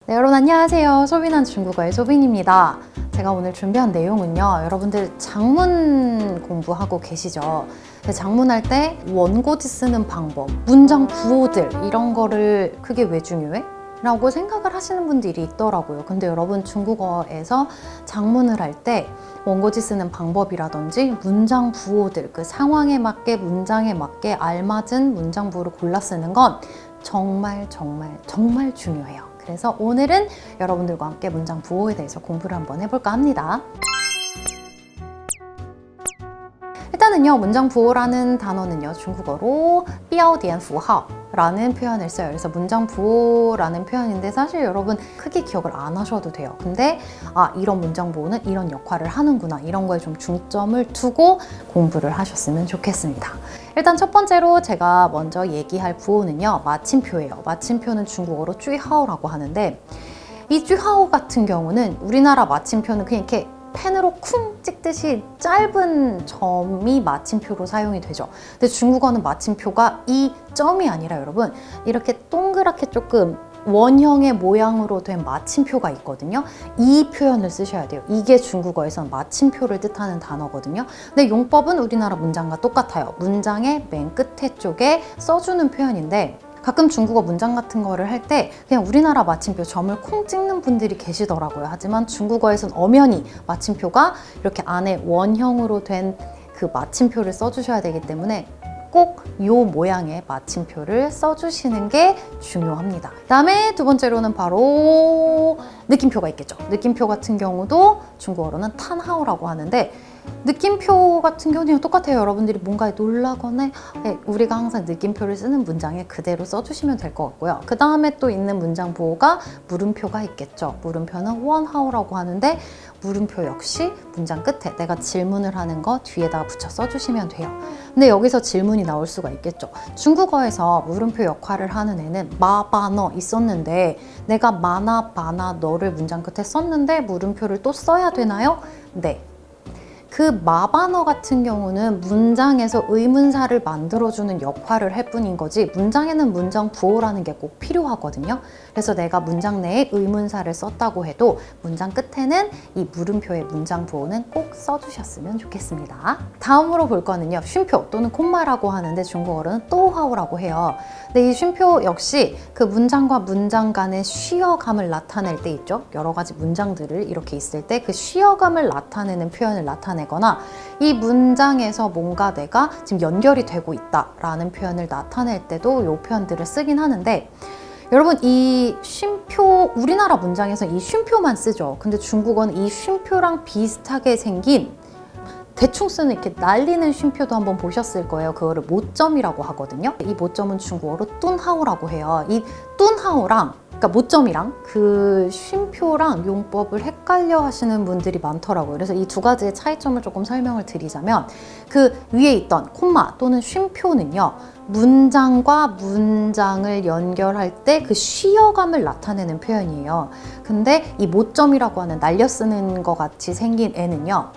네, 여러분 안녕하세요. 소빈한 중국어의 소빈입니다. 제가 오늘 준비한 내용은요, 여러분들 장문 공부하고 계시죠? 장문할 때 원고지 쓰는 방법, 문장 구호들 이런 거를 그게 왜 중요해? 라고 생각을 하시는 분들이 있더라고요. 근데 여러분 중국어에서 장문을 할 때 원고지 쓰는 방법이라든지 문장 부호들, 그 상황에 맞게 문장에 맞게 알맞은 문장 부호를 골라 쓰는 건 정말 중요해요. 그래서 오늘은 여러분들과 함께 문장 부호에 대해서 공부를 한번 해볼까 합니다. 일단은요, 문장 부호라는 단어는요, 중국어로 标点符号라는 표현을 써요. 그래서 문장 부호라는 표현인데 사실 여러분 크게 기억을 안 하셔도 돼요. 근데 이런 문장 부호는 이런 역할을 하는구나, 이런 거에 좀 중점을 두고 공부를 하셨으면 좋겠습니다. 일단 첫 번째로 제가 먼저 얘기할 부호는요, 마침표예요. 마침표는 중국어로 句号라고 하는데, 이 句号 같은 경우는 우리나라 마침표는 그냥 이렇게 펜으로 쿵 찍듯이 짧은 점이 마침표로 사용이 되죠. 근데 중국어는 마침표가 이 점이 아니라 여러분 이렇게 동그랗게 조금 원형의 모양으로 된 마침표가 있거든요. 이 표현을 쓰셔야 돼요. 이게 중국어에선 마침표를 뜻하는 단어거든요. 근데 용법은 우리나라 문장과 똑같아요. 문장의 맨 끝에 쪽에 써주는 표현인데, 가끔 중국어 문장 같은 거를 할 때 그냥 우리나라 마침표 점을 콩 찍는 분들이 계시더라고요. 하지만 중국어에선 엄연히 마침표가 이렇게 안에 원형으로 된 그 마침표를 써주셔야 되기 때문에 꼭 이 모양의 마침표를 써주시는 게 중요합니다. 그 다음에 두 번째로는 바로 느낌표가 있겠죠. 느낌표 같은 경우도 중국어로는 탄하오라고 하는데, 느낌표 같은 경우는 똑같아요. 여러분들이 뭔가에 놀라거나 우리가 항상 느낌표를 쓰는 문장에 그대로 써주시면 될 것 같고요. 그 다음에 또 있는 문장 부호가 물음표가 있겠죠. 물음표는 원하오라고 하는데, 물음표 역시 문장 끝에 내가 질문을 하는 거 뒤에다가 붙여 써주시면 돼요. 근데 여기서 질문이 나올 수가 있겠죠. 중국어에서 물음표 역할을 하는 애는 마바너 있었는데, 내가 마나 바나 너를 문장 끝에 썼는데 물음표를 또 써야 되나요? 네. 그 마바너 같은 경우는 문장에서 의문사를 만들어주는 역할을 할 뿐인 거지, 문장에는 문장 부호라는 게 꼭 필요하거든요. 그래서 내가 문장 내에 의문사를 썼다고 해도 문장 끝에는 이 물음표의 문장 부호는 꼭 써주셨으면 좋겠습니다. 다음으로 볼 거는요, 쉼표 또는 콤마라고 하는데 중국어로는 또하오라고 해요. 근데 이 쉼표 역시 그 문장과 문장 간의 쉬어감을 나타낼 때 있죠. 여러 가지 문장들을 이렇게 있을 때 그 쉬어감을 나타내는 표현을 나타내거나, 이 문장에서 뭔가 내가 지금 연결이 되고 있다라는 표현을 나타낼 때도 이 표현들을 쓰긴 하는데, 여러분 이 쉼표, 우리나라 문장에서 이 쉼표만 쓰죠. 근데 중국어는 이 쉼표랑 비슷하게 생긴 대충 쓰는 이렇게 날리는 쉼표도 한번 보셨을 거예요. 그거를 모점이라고 하거든요. 이 모점은 중국어로 뚠하오라고 해요. 이 뚠하오랑, 그러니까 모점이랑 그 쉼표랑 용법을 헷갈려 하시는 분들이 많더라고요. 그래서 이 두 가지의 차이점을 조금 설명을 드리자면, 그 위에 있던 콤마 또는 쉼표는요, 문장과 문장을 연결할 때 그 쉬어감을 나타내는 표현이에요. 근데 이 모점이라고 하는 날려 쓰는 것 같이 생긴 애는요,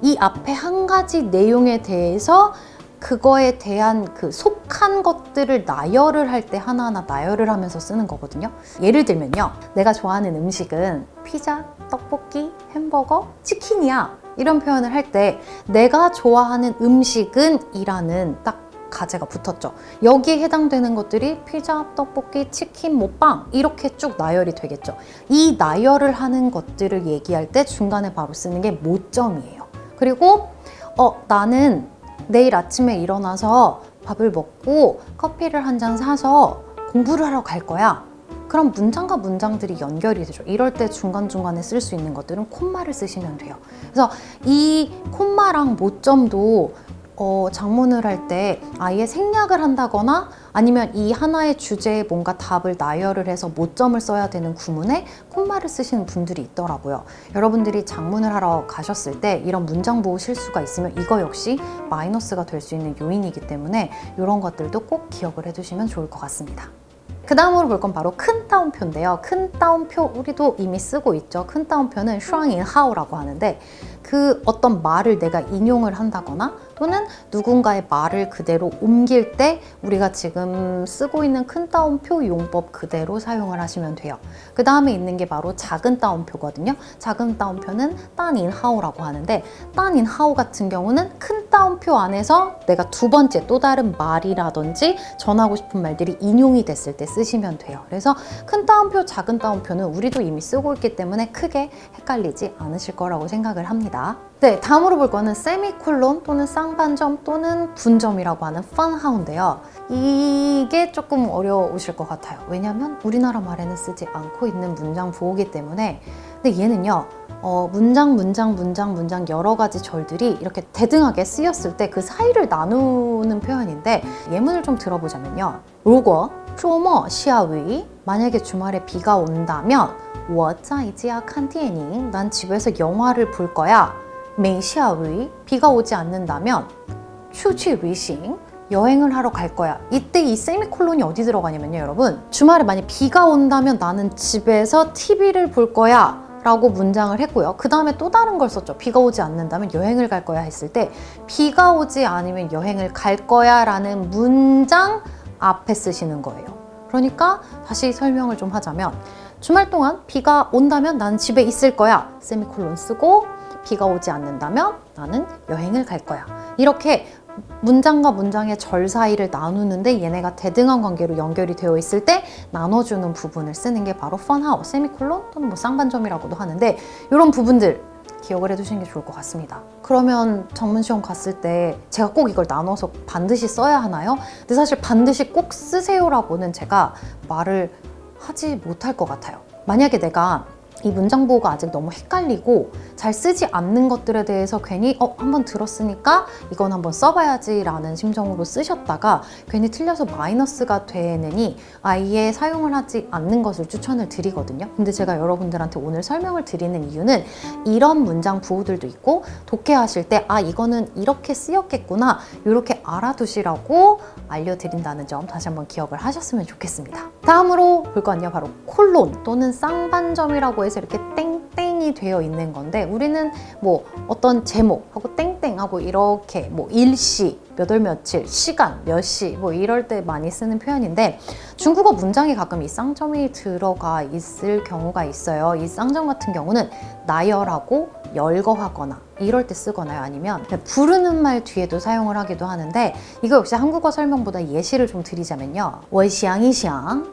이 앞에 한 가지 내용에 대해서 그거에 대한 그 속한 것들을 나열을 할 때 하나하나 나열을 하면서 쓰는 거거든요. 예를 들면요, 내가 좋아하는 음식은 피자, 떡볶이, 햄버거, 치킨이야, 이런 표현을 할 때 내가 좋아하는 음식은 이라는 딱 가제가 붙었죠. 여기에 해당되는 것들이 피자, 떡볶이, 치킨, 빵 이렇게 쭉 나열이 되겠죠. 이 나열을 하는 것들을 얘기할 때 중간에 바로 쓰는 게 모점이에요. 그리고 나는 내일 아침에 일어나서 밥을 먹고 커피를 한 잔 사서 공부를 하러 갈 거야. 그럼 문장과 문장들이 연결이 되죠. 이럴 때 중간중간에 쓸 수 있는 것들은 콤마를 쓰시면 돼요. 그래서 이 콤마랑 모점도 장문을 할 때 아예 생략을 한다거나, 아니면 이 하나의 주제에 뭔가 답을 나열을 해서 모점을 써야 되는 구문에 콤마를 쓰시는 분들이 있더라고요. 여러분들이 장문을 하러 가셨을 때 이런 문장 보호 실수가 있으면 이거 역시 마이너스가 될 수 있는 요인이기 때문에 이런 것들도 꼭 기억을 해두시면 좋을 것 같습니다. 그 다음으로 볼 건 바로 큰 따옴표인데요. 큰 따옴표 우리도 이미 쓰고 있죠. 큰 따옴표는 슈앙인하오라고 하는데, 그 어떤 말을 내가 인용을 한다거나 또는 누군가의 말을 그대로 옮길 때 우리가 지금 쓰고 있는 큰 따옴표 용법 그대로 사용을 하시면 돼요. 그 다음에 있는 게 바로 작은 따옴표거든요. 작은 따옴표는 따닌하오라고 하는데 따닌하오 같은 경우는 큰 따옴표 안에서 내가 두 번째 또 다른 말이라든지 전하고 싶은 말들이 인용이 됐을 때 쓰시면 돼요. 그래서 큰 따옴표, 작은 따옴표는 우리도 이미 쓰고 있기 때문에 크게 헷갈리지 않으실 거라고 생각을 합니다. 네, 다음으로 볼 거는 세미콜론 또는 쌍반점 또는 분점이라고 하는 펀하우인데요. 이게 조금 어려우실 것 같아요. 왜냐하면 우리나라 말에는 쓰지 않고 있는 문장 부호이기 때문에. 근데 얘는요, 문장 여러 가지 절들이 이렇게 대등하게 쓰였을 때 그 사이를 나누는 표현인데 예문을 좀 들어보자면요. 如果周末下雨 만약에 주말에 비가 온다면 我在家看电影 난 집에서 영화를 볼 거야. 没下雨 비가 오지 않는다면 出去旅行 여행을 하러 갈 거야. 이때 이 세미콜론이 어디 들어가냐면요, 여러분. 주말에 만약 비가 온다면 나는 집에서 TV를 볼 거야 라고 문장을 했고요. 그 다음에 또 다른 걸 썼죠. 비가 오지 않는다면 여행을 갈 거야 했을 때 비가 오지 않으면 여행을 갈 거야 라는 문장 앞에 쓰시는 거예요. 그러니까 다시 설명을 좀 하자면 주말 동안 비가 온다면 나는 집에 있을 거야. 세미콜론 쓰고 비가 오지 않는다면 나는 여행을 갈 거야. 이렇게 문장과 문장의 절 사이를 나누는데 얘네가 대등한 관계로 연결이 되어 있을 때 나눠주는 부분을 쓰는 게 바로 펀하우, 세미콜론 또는 뭐 쌍반점이라고도 하는데 이런 부분들 기억을 해두시는 게 좋을 것 같습니다. 그러면 전문시험 갔을 때 제가 꼭 이걸 나눠서 반드시 써야 하나요? 근데 사실 반드시 꼭 쓰세요라고는 제가 말을 하지 못할 것 같아요. 만약에 내가 이 문장 보호가 아직 너무 헷갈리고 잘 쓰지 않는 것들에 대해서 괜히 한번 들었으니까 이건 한번 써봐야지 라는 심정으로 쓰셨다가 괜히 틀려서 마이너스가 되느니 아예 사용을 하지 않는 것을 추천을 드리거든요. 근데 제가 여러분들한테 오늘 설명을 드리는 이유는 이런 문장 부호들도 있고 독해하실 때 이거는 이렇게 쓰였겠구나 이렇게 알아두시라고 알려드린다는 점 다시 한번 기억을 하셨으면 좋겠습니다. 다음으로 볼 건요, 바로 콜론 또는 쌍반점이라고 해서 이렇게 땡땡이 되어 있는 건데 우리는 뭐 어떤 제목하고 땡땡하고 이렇게 뭐 일시, 몇 월 며칠, 시간, 몇 시 뭐 이럴 때 많이 쓰는 표현인데 중국어 문장에 가끔 이 쌍점이 들어가 있을 경우가 있어요. 이 쌍점 같은 경우는 나열하고 열거하거나 이럴 때 쓰거나요. 아니면 부르는 말 뒤에도 사용을 하기도 하는데 이거 역시 한국어 설명보다 예시를 좀 드리자면요. 我想一想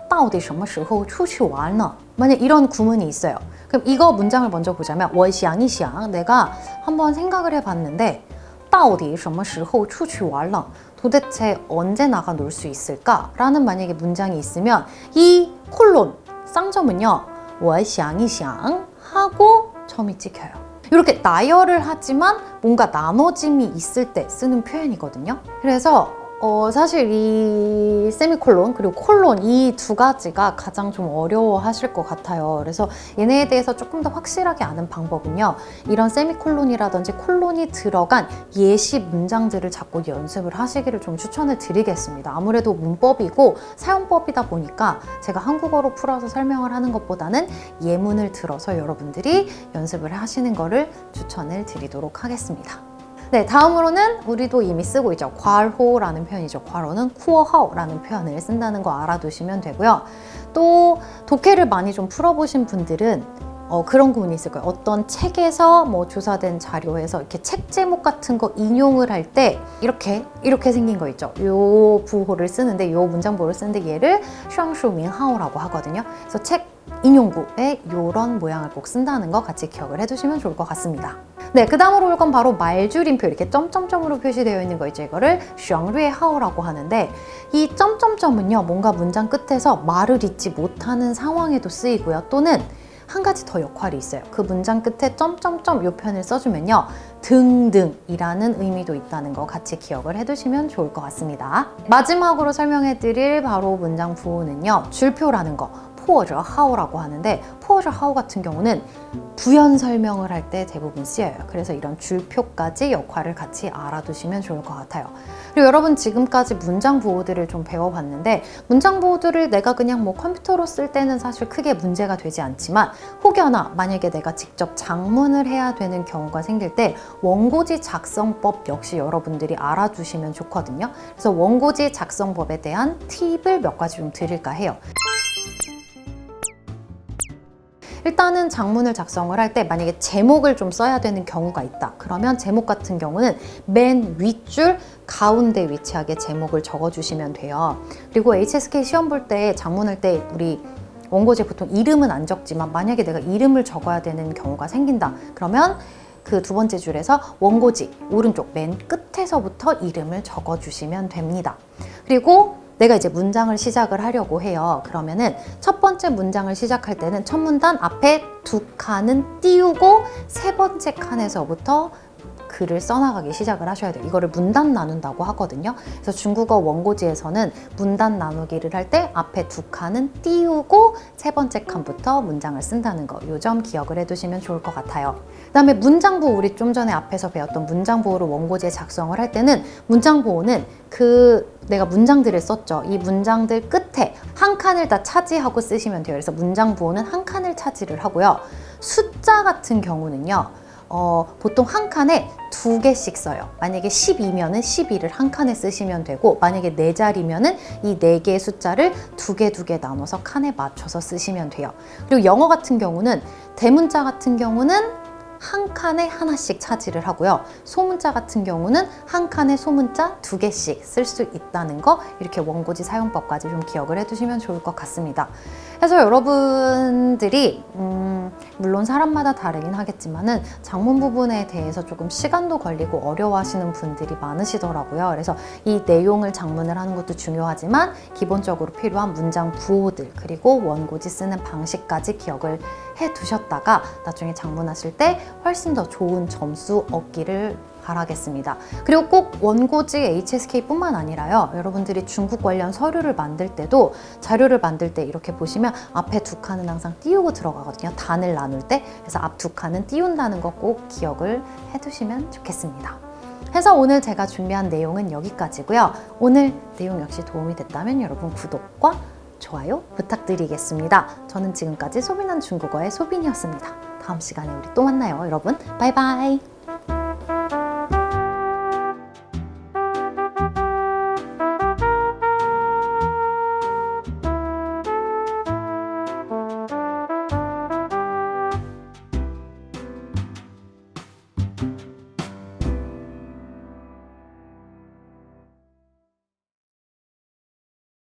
到底什么时候出去玩呢? 만약 이런 구문이 있어요. 그럼 이거 문장을 먼저 보자면 我想一想 내가 한번 생각을 해봤는데 到底什么时候出去玩呢? 도대체 언제 나가 놀 수 있을까? 라는 만약에 문장이 있으면 이 콜론, 쌍점은요 我想一想 하고 점이 찍혀요. 이렇게 나열을 하지만 뭔가 나눠짐이 있을 때 쓰는 표현이거든요. 그래서 사실 이 세미콜론 그리고 콜론 이 두 가지가 가장 좀 어려워하실 것 같아요. 그래서 얘네에 대해서 조금 더 확실하게 아는 방법은요. 이런 세미콜론이라든지 콜론이 들어간 예시 문장들을 자꾸 연습을 하시기를 좀 추천을 드리겠습니다. 아무래도 문법이고 사용법이다 보니까 제가 한국어로 풀어서 설명을 하는 것보다는 예문을 들어서 여러분들이 연습을 하시는 거를 추천을 드리도록 하겠습니다. 네, 다음으로는 우리도 이미 쓰고 있죠. 괄호라는 표현이죠. 괄호는 쿠어하오라는 표현을 쓴다는 거 알아두시면 되고요. 또 독해를 많이 좀 풀어보신 분들은 그런 구문이 있을 거예요. 어떤 책에서 뭐 조사된 자료에서 이렇게 책 제목 같은 거 인용을 할 때 이렇게 생긴 거 있죠. 요 부호를 쓰는데 요 문장 부호를 쓰는데 얘를 샹슈민하오라고 하거든요. 그래서 책 인용구에 이런 모양을 꼭 쓴다는 거 같이 기억을 해두시면 좋을 것 같습니다. 네, 그 다음으로 올 건 바로 말줄임표 이렇게 점점점으로 표시되어 있는 거 있죠. 이거를 샹류에하오라고 하는데 이 점점점은요 뭔가 문장 끝에서 말을 잇지 못하는 상황에도 쓰이고요. 또는 한 가지 더 역할이 있어요. 그 문장 끝에 점점점 요 표현을 써주면요 등등이라는 의미도 있다는 거 같이 기억을 해두시면 좋을 것 같습니다. 마지막으로 설명해드릴 바로 문장 부호는요 줄표라는 거 포저하오라고 하는데 포저하오 같은 경우는 부연 설명을 할 때 대부분 쓰여요. 그래서 이런 줄표까지 역할을 같이 알아두시면 좋을 것 같아요. 그리고 여러분 지금까지 문장 보호들을 좀 배워봤는데 문장 보호들을 내가 그냥 뭐 컴퓨터로 쓸 때는 사실 크게 문제가 되지 않지만 혹여나 만약에 내가 직접 장문을 해야 되는 경우가 생길 때 원고지 작성법 역시 여러분들이 알아두시면 좋거든요. 그래서 원고지 작성법에 대한 팁을 몇 가지 좀 드릴까 해요. 일단은 장문을 작성을 할 때 만약에 제목을 좀 써야 되는 경우가 있다. 그러면 제목 같은 경우는 맨 윗줄 가운데 위치하게 제목을 적어주시면 돼요. 그리고 HSK 시험 볼 때 장문할 때 우리 원고지에 보통 이름은 안 적지만 만약에 내가 이름을 적어야 되는 경우가 생긴다. 그러면 그 두 번째 줄에서 원고지 오른쪽 맨 끝에서부터 이름을 적어주시면 됩니다. 그리고 내가 이제 문장을 시작을 하려고 해요. 그러면은 첫 번째 문장을 시작할 때는 첫 문단 앞에 두 칸은 띄우고 세 번째 칸에서부터 글을 써나가기 시작을 하셔야 돼요. 이거를 문단 나눈다고 하거든요. 그래서 중국어 원고지에서는 문단 나누기를 할 때 앞에 두 칸은 띄우고 세 번째 칸부터 문장을 쓴다는 거. 요 점 기억을 해두시면 좋을 것 같아요. 그 다음에 문장보 우리 좀 전에 앞에서 배웠던 문장보호를 원고지에 작성을 할 때는 문장보호는 내가 문장들을 썼죠. 이 문장들 끝에 한 칸을 다 차지하고 쓰시면 돼요. 그래서 문장보호는 한 칸을 차지를 하고요. 숫자 같은 경우는요. 보통 한 칸에 두 개씩 써요. 만약에 12면은 12를 한 칸에 쓰시면 되고 만약에 4자리면은 이 4개의 숫자를 두 개 나눠서 칸에 맞춰서 쓰시면 돼요. 그리고 영어 같은 경우는 대문자 같은 경우는 한 칸에 하나씩 차지를 하고요. 소문자 같은 경우는 한 칸에 소문자 2개씩 쓸 수 있다는 거 이렇게 원고지 사용법까지 좀 기억을 해두시면 좋을 것 같습니다. 그래서 여러분들이 물론 사람마다 다르긴 하겠지만은 장문 부분에 대해서 조금 시간도 걸리고 어려워하시는 분들이 많으시더라고요. 그래서 이 내용을 장문을 하는 것도 중요하지만 기본적으로 필요한 문장 구호들 그리고 원고지 쓰는 방식까지 기억을 해두셨다가 나중에 장문하실 때 훨씬 더 좋은 점수 얻기를 바라겠습니다. 그리고 꼭 원고지 HSK뿐만 아니라요. 여러분들이 중국 관련 서류를 만들 때도 자료를 만들 때 이렇게 보시면 앞에 두 칸은 항상 띄우고 들어가거든요. 단을 나눌 때. 그래서 앞 두 칸은 띄운다는 거 꼭 기억을 해두시면 좋겠습니다. 그래서 오늘 제가 준비한 내용은 여기까지고요. 오늘 내용 역시 도움이 됐다면 여러분 구독과 좋아요 부탁드리겠습니다. 저는 지금까지 소빈한 중국어의 소빈이었습니다. 다음 시간에 우리 또 만나요. 여러분 바이바이.